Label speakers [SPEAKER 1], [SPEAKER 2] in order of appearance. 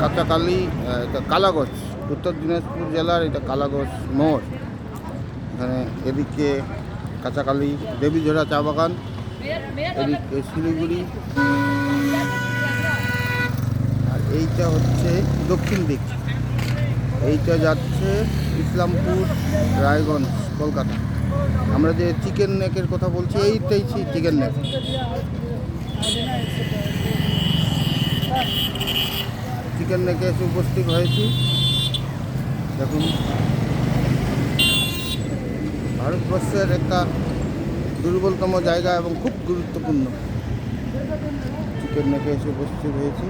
[SPEAKER 1] কাঁচাকালি, এটা কালাগঞ্জ, উত্তর দিনাজপুর জেলার এটা কালাগঞ্জ মোড়। এখানে এদিকে কাঁচাকালি, দেবীঝোড়া চা বাগান, এদিকে শিলিগুড়ি, আর এইটা হচ্ছে দক্ষিণ দিক। এইটা যাচ্ছে ইসলামপুর, রায়গঞ্জ, কলকাতা। আমরা যে চিকেন নেকের কথা বলছি, এইটাই চিকেন নেক। চিকেন নেকে এসে উপস্থিত হয়েছি। দেখুন, ভারতবর্ষের একটা দুর্বলতম জায়গা এবং খুব গুরুত্বপূর্ণ। চিকেন নেকে এসে উপস্থিত হয়েছি।